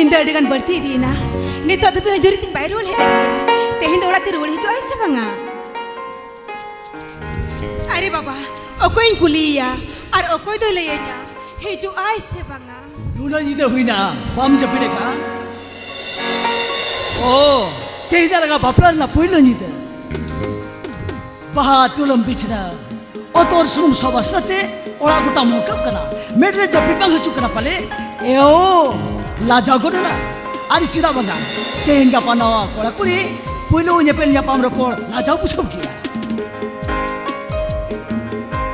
नींद अड़गन बढ़ती दी ना ने तो अभी हजूरी तीन बाय रोल है तेहिं दौड़ा ती रोल हिजो ऐसे बंगा अरे बाबा ओकोई कुलिया और ओकोई दो ले या हिजो ऐसे बंगा नूना जी दे हुई ना बम जपीने का ओ तेही दा लगा बापला ना पुइलो जी दे बहा तुलम बिचना ओतोर सुम सोबसते ओड़ा गुटा मोकप कना मेडरे जपी पंग हचु कना पाले ए ओ लाजा गोडला आरि चिदा बंगा तेहिंगा पाना कोड़ा कुड़ी पुइलो नेपेल nya pam ropor लाजा पुछब किया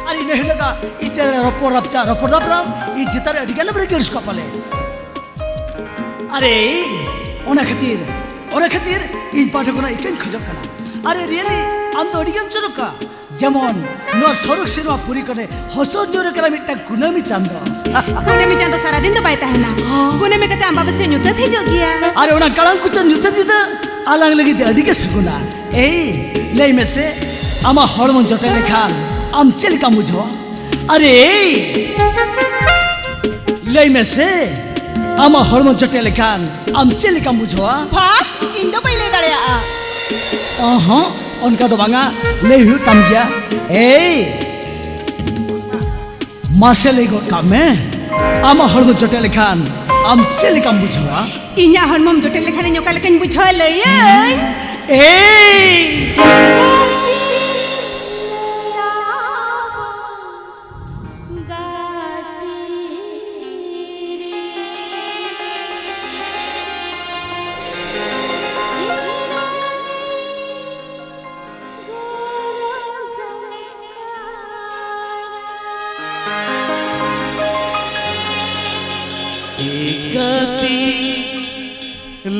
आरि नेह लगा इते ropor rapra इ जितारे अडिगल बरे केर्स का पाले अरे ओना खातिर इन पाठक कोना इकेन खजब कना अरे रियली आम तो अडिगम चरका जेमन नो सरक सिनेमा पूरी करे हसर जोरे करा मिटा गुनामी चांदो सारा दिन तो पाइता है ना गुनामी कते आम बाबा से न्यूता थे जोगिया अरे ओना कळंग कुचन न्यूता दिदा आलांग लगी दे अडिके सगुना ए लेई में से आमा हड़मन जटे लेखान आम चेलिका मुझो अरे लेई में से आमा हड़मन जटे लेखान आम चेलिका मुझो भा इंदो पहिले दड़या उनका तो बांगा ले हुई तम गया ए मासे ले गो काम में आमा हड़मो जटे लेखान आम चेले काम बुझवा इन्या हड़मो जटे लेखान न्योका लेकिन बुझवा ले ए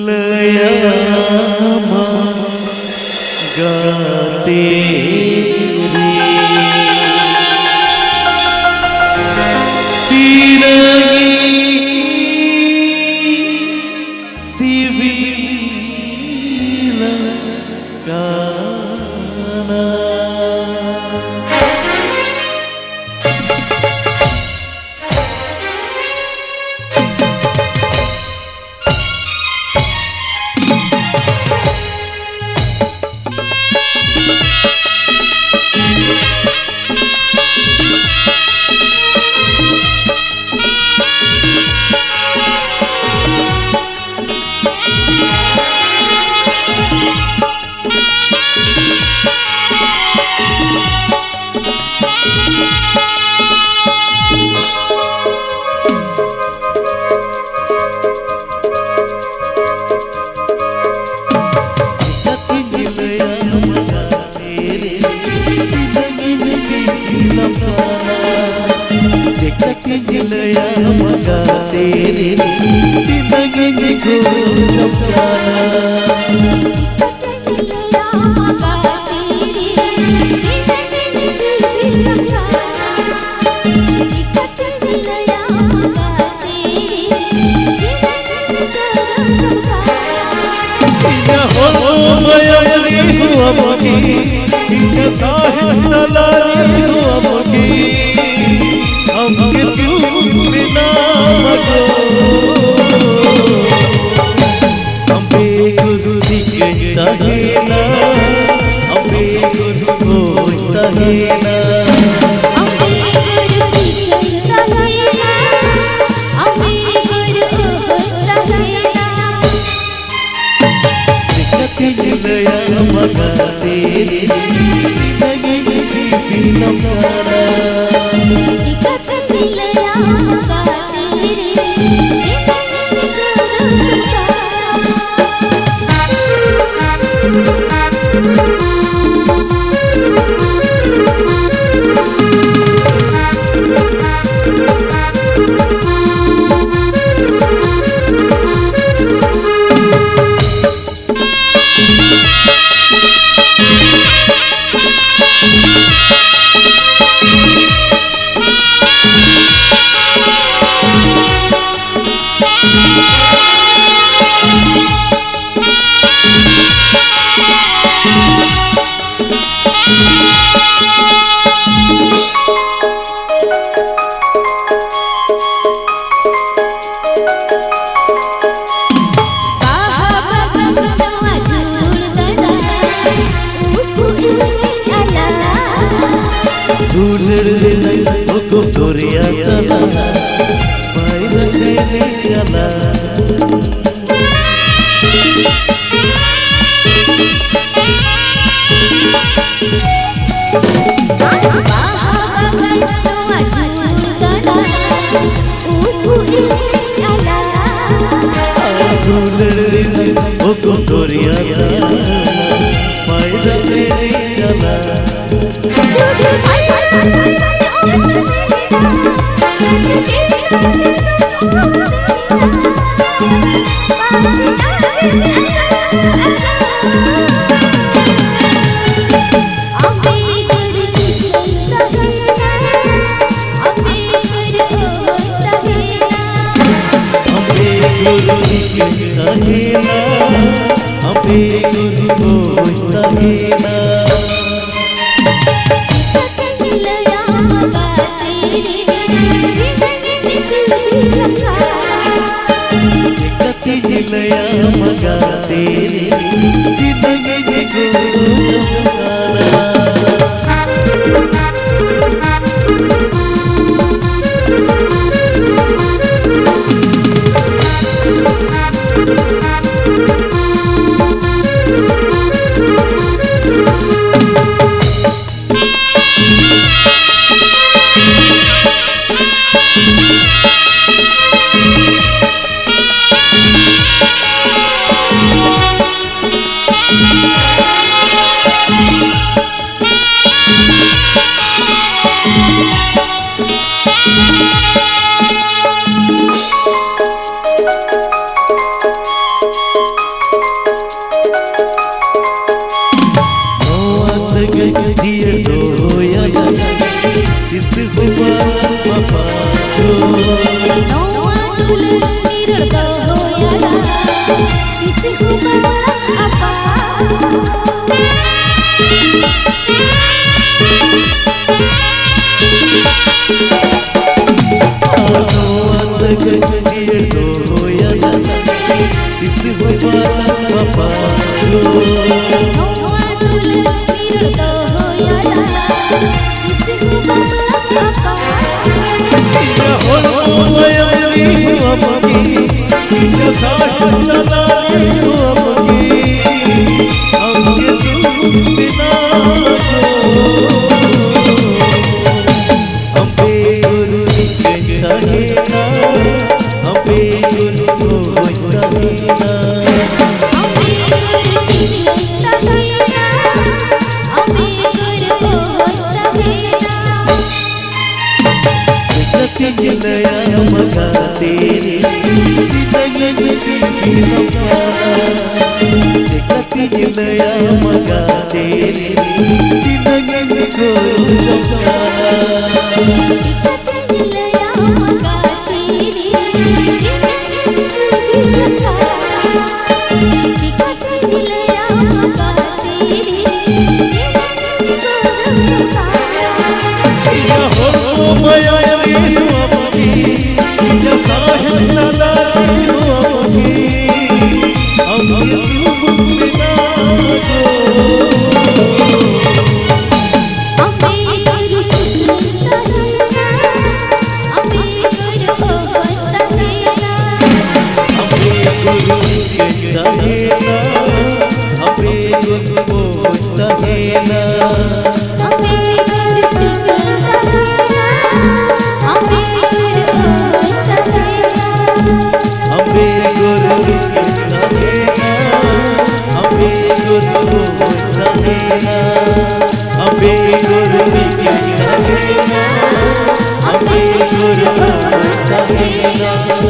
लयामा गाते दरिया मायदा मेरे जला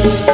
Thank you.